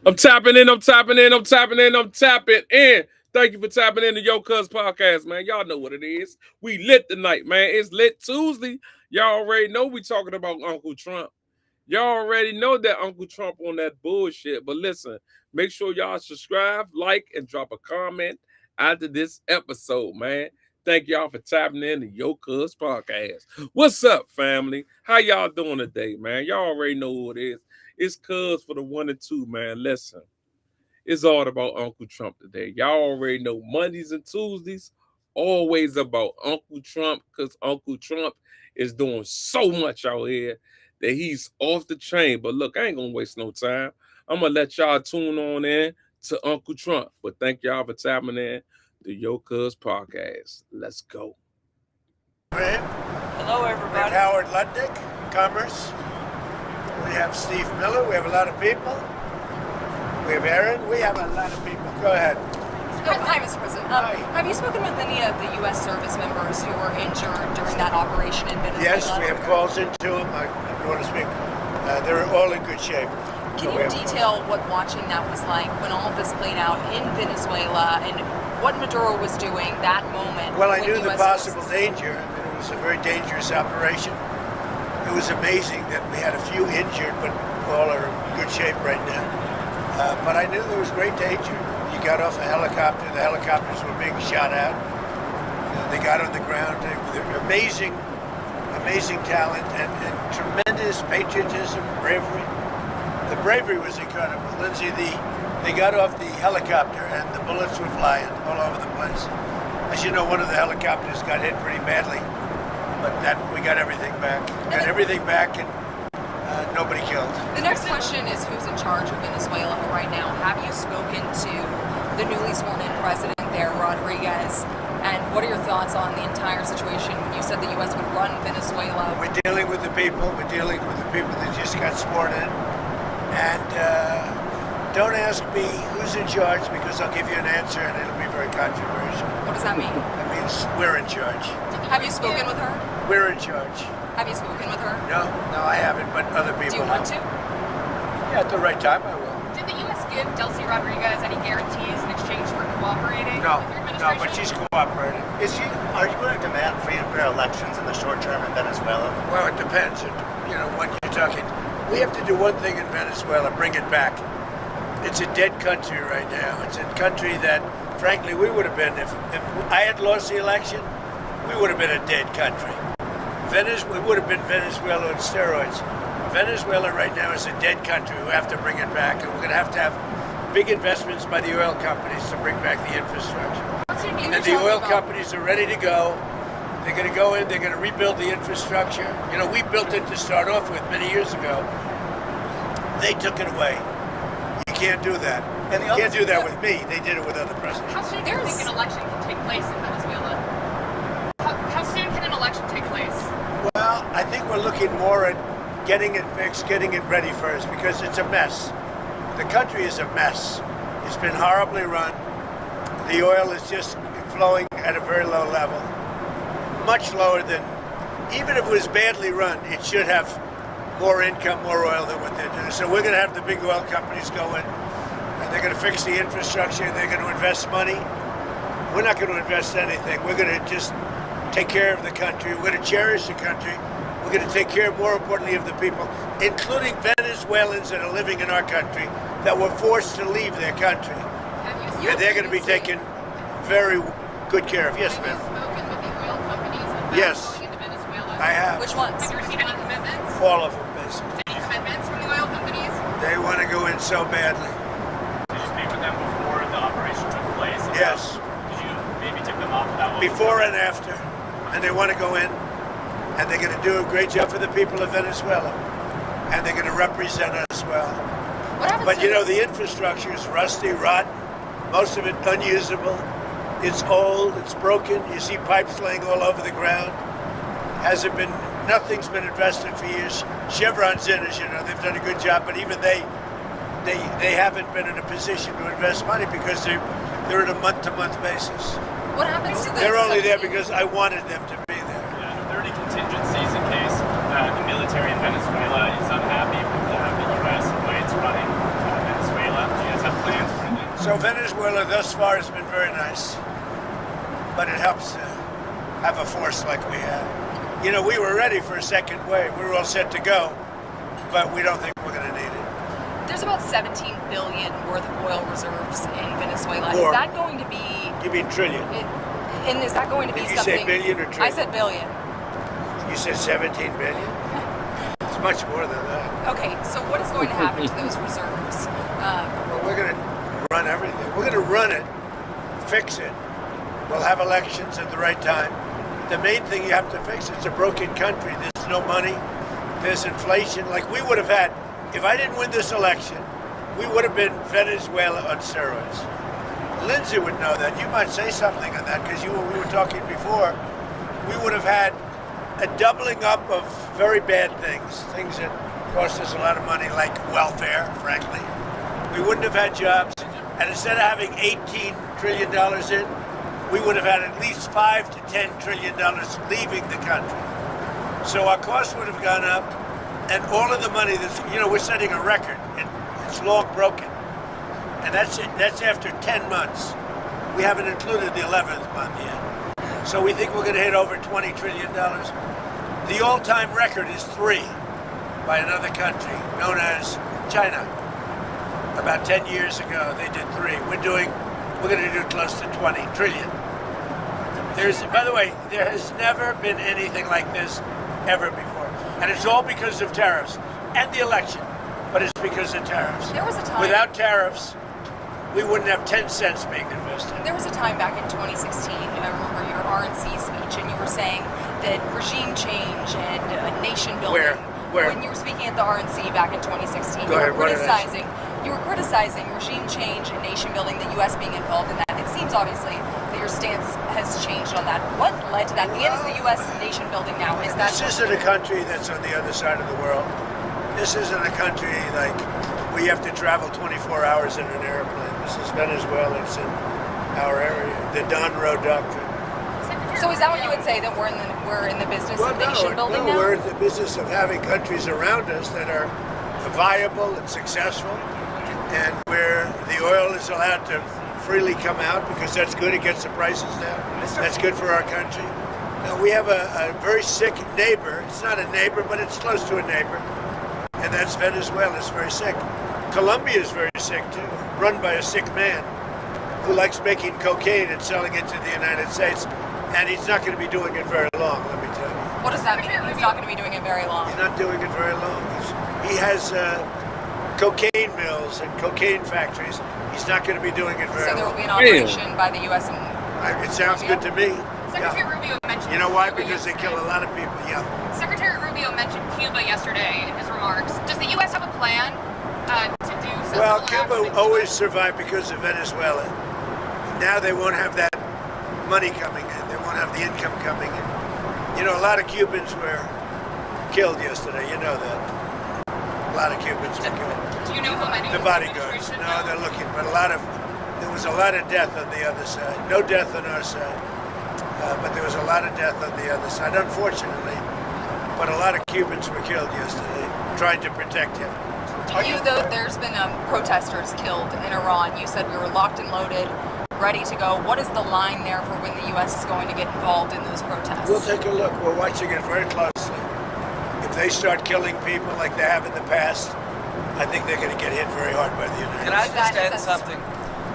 I'm tapping in, I'm tapping in, I'm tapping in, I'm tapping in. Thank you for tapping in to Yo Cuz Podcast, man. Y'all know what it is. We lit tonight, man. It's lit Tuesday. Y'all already know we talking about Uncle Trump. Y'all already know that Uncle Trump on that bullshit. But listen, make sure y'all subscribe, like, and drop a comment after this episode, man. Thank y'all for tapping in to Yo Cuz Podcast. What's up, family? How y'all doing today, man? Y'all already know who it is. It's Cuz for the 1 and 2, man. Listen, it's all about Uncle Trump today. Y'all already know Mondays and Tuesdays, always about Uncle Trump, because Uncle Trump is doing so much out here that he's off the chain. But look, I ain't gonna waste no time. I'm gonna let y'all tune on in to Uncle Trump. But thank y'all for tapping in to Yo Cuz Podcast. Let's go. Hello, We everybody. have Howard Lutnick, Commerce. We have Steve Miller. We have a lot of people. We have Aaron. We have a lot of people. Go ahead. Hi, Mr. President. Hi. Have you spoken with any of the U.S. service members who were injured during that operation in Venezuela? Yes, we have calls into them. I don't want to speak. They're all in good shape. Can So we you have- detail what watching that was like when all of this played out in Venezuela and what Maduro was doing that moment? Well, I when knew the US possible services- danger. I mean, it was a very dangerous operation. It was amazing that we had a few injured, but all are in good shape right now. But I knew there was great danger. You got off a helicopter. The helicopters were being shot at. They got on the ground. They're amazing talent and tremendous patriotism, bravery. The bravery was incredible. Lindsay, they got off the helicopter and the bullets were flying all over the place. As you know, one of the helicopters got hit pretty badly, but that we got everything back. Got everything back and nobody killed. The next question is who's in charge of Venezuela right now? Have you spoken to the newly sworn-in president there, Rodriguez? And what are your thoughts on the entire situation? You said the U.S. would run Venezuela. We're dealing with the people. We're dealing with the people that just got sworn in. And don't ask me who's in charge because I'll give you an answer and it'll be very controversial. What does that mean? That means we're in charge. Have you spoken with her? We're in charge. Have you spoken with her? No, I haven't, but other people Do you want have. to? Yeah, at the right time I will. Did the U.S. give Delcy Rodriguez any guarantees in exchange for cooperating No, with your no, administration? but she's cooperating. Are you going to demand free and fair elections in the short term in Venezuela? Well, it depends. When you're talking, we have to do one thing in Venezuela: bring it back. It's a dead country right now. It's a country that, frankly, we would have been if I had lost the election. We would have been a dead country. We would have been Venezuela on steroids. Venezuela right now is a dead country. We have to bring it back, and we're going to have big investments by the oil companies to bring back the infrastructure. And the oil companies are ready to go. They're going to go in. They're going to rebuild the infrastructure. We built it to start off with many years ago. They took it away. You can't do that. And You can't do that with me. They did it with other presidents. How soon do you think an election can take place in Venezuela? How soon can an election take place? Well, I think we're looking more at getting it fixed, getting it ready first, because it's a mess. The country is a mess. It's been horribly run. The oil is just flowing at a very low level, much lower than, even if it was badly run, it should have more income, more oil than what they're doing. So we're going to have the big oil companies go in, and they're going to fix the infrastructure, and they're going to invest money. We're not going to invest anything. We're going to just take care of the country. We're going to cherish the country. We're going to take care, more importantly, of the people, including Venezuelans that are living in our country that were forced to leave their country. And they're going to be taken very good care of. Yes, Have you ma'am. spoken with the oil companies about Yes. going into Venezuela? I have. Which ones? Have you received any commitments? All of them, basically. Any commitments from the oil companies? They want to go in so badly. Did you speak with them before the operation took place? Yes. Did you maybe take them off that one? Before and after. And they want to go in, and they're going to do a great job for the people of Venezuela. And they're going to represent us well. What happens But to this? the infrastructure is rusty, rotten, most of it unusable. It's old, it's broken. You see pipes laying all over the ground. Nothing's been invested for years. Chevron's in, as you know, they've done a good job, but even they haven't been in a position to invest money because they're at a month-to-month basis. What happens to this? They're only there because I wanted them to be there. Yeah, are there any contingencies in case the military in Venezuela is unhappy with the U.S. and the way it's running Venezuela? So Venezuela thus far has been very nice, but it helps to have a force like we have. You know, we were ready for a second wave. We were all set to go, but we don't think we're going to need it. There's about 17 billion worth of oil reserves in Venezuela. More. Is that going to be? You mean trillion? And is that going to be Did you something? say billion or trillion? I said billion. You said 17 billion? It's much more than that. Okay, so what is going to happen to those reserves? Well, we're going to run everything. We're going to run it, fix it. We'll have elections at the right time. The main thing you have to fix, it's a broken country. There's no money. There's inflation. Like we would have had, if I didn't win this election, we would have been Venezuela on steroids. Lindsay would know that. You might say something on that because we were talking before. We would have had a doubling up of very bad things that cost us a lot of money, like welfare, frankly. We wouldn't have had jobs. And instead of having $18 trillion in, we would have had at least $5 to $10 trillion leaving the country. So our costs would have gone up, and all of the money that's, we're setting a record. It's long broken. And that's it. That's after 10 months. We haven't included the 11th month yet. So we think we're going to hit over $20 trillion. The all-time record is 3 by another country known as China. About 10 years ago, they did 3. We're going to do close to 20 trillion. By the way, there has never been anything like this ever before. And it's all because of tariffs and the election, but it's because of tariffs. There was a time. Without tariffs, we wouldn't have 10 cents being invested. There was a time back in 2016, and I remember your RNC speech, and you were saying that regime change and nation building. Where? When you were speaking at the RNC back in 2016, Go ahead, you were criticizing regime change and nation building, the U.S. being involved in that. It seems obviously that your stance has changed on that. What led to that? And is the U.S. nation building now? Is that? This isn't a country that's on the other side of the world. This isn't a country like we have to travel 24 hours in an airplane. This is Venezuela. It's in our area. The Don Road Doctrine. So is that what you would say, that we're in the business of nation building now? We're in the business of having countries around us that are viable and successful, and where the oil is allowed to freely come out because that's good. It gets the prices down. That's good for our country. Now we have a very sick neighbor. It's not a neighbor, but it's close to a neighbor, and that's Venezuela. It's very sick. Colombia is very sick too, run by a sick man who likes making cocaine and selling it to the United States. And he's not going to be doing it very long, let me tell you. What does that mean? He's not going to be doing it very long. He's not doing it very long. He has cocaine mills and cocaine factories. He's not going to be doing it very long. So there will be an operation by the U.S. and It sounds good to me. Secretary Rubio mentioned. You know why? Because they kill a lot of people. Yeah. Secretary Rubio mentioned Cuba yesterday in his remarks. Does the U.S. have a plan to do something? Well, Cuba always survived because of Venezuela. Now they won't have that money coming in. They won't have the income coming in. A lot of Cubans were killed yesterday. You know that. A lot of Cubans were killed. Do you know how many? The bodyguards. No, they're looking, but there was a lot of death on the other side. No death on our side, but there was a lot of death on the other side, unfortunately. But a lot of Cubans were killed yesterday, trying to protect him. There's been protesters killed in Iran. You said we were locked and loaded, ready to go. What is the line there for when the U.S. is going to get involved in those protests? We'll take a look. We're watching it very closely. If they start killing people like they have in the past, I think they're going to get hit very hard by the United States. Can I just add something?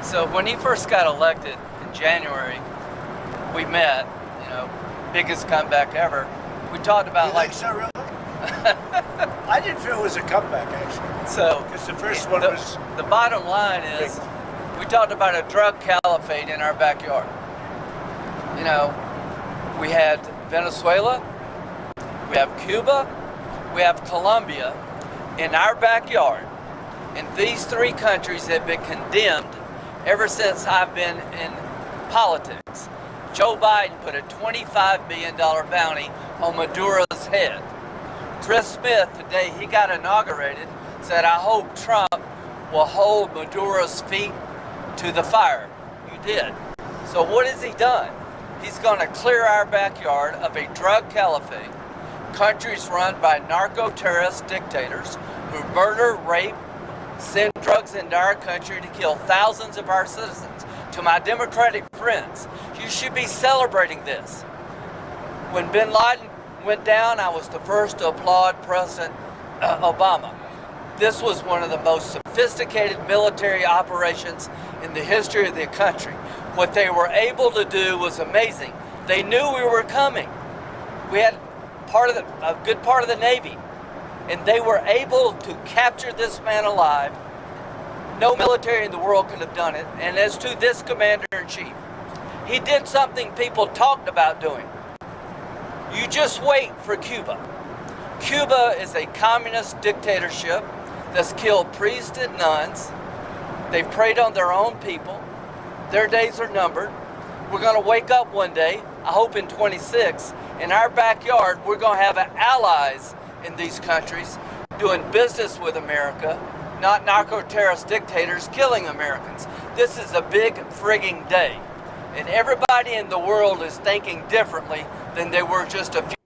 So when he first got elected in January, we met, biggest comeback ever. We talked about You think so, really? I didn't feel it was a comeback, actually. So Because the first one was... the bottom line is we talked about a drug caliphate in our backyard. We had Venezuela, we have Cuba, we have Colombia in our backyard. And these 3 countries have been condemned ever since I've been in politics. Joe Biden put a $25 million bounty on Maduro's head. Chris Smith, the day he got inaugurated, said, I hope Trump will hold Maduro's feet to the fire. You did. So what has he done? He's going to clear our backyard of a drug caliphate, countries run by narco-terrorist dictators who murder, rape, send drugs drugs into our country to kill thousands of our citizens. To my Democratic friends, you should be celebrating this. When bin Laden went down, I was the first to applaud President Obama. This was one of the most sophisticated military operations in the history of the country. What they were able to do was amazing. They knew we were coming. We had a good part of the Navy, and they were able to capture this man alive. No military in the world could have done it. And as to this commander-in-chief, he did something people talked about doing. You just wait for Cuba. Cuba is a communist dictatorship that's killed priests and nuns. They've preyed on their own people. Their days are numbered. We're going to wake up one day, I hope in 26, in our backyard, we're going to have allies in these countries doing business with America, not narco-terrorist dictators killing Americans. This is a big frigging day. And everybody in the world is thinking differently than they were just a few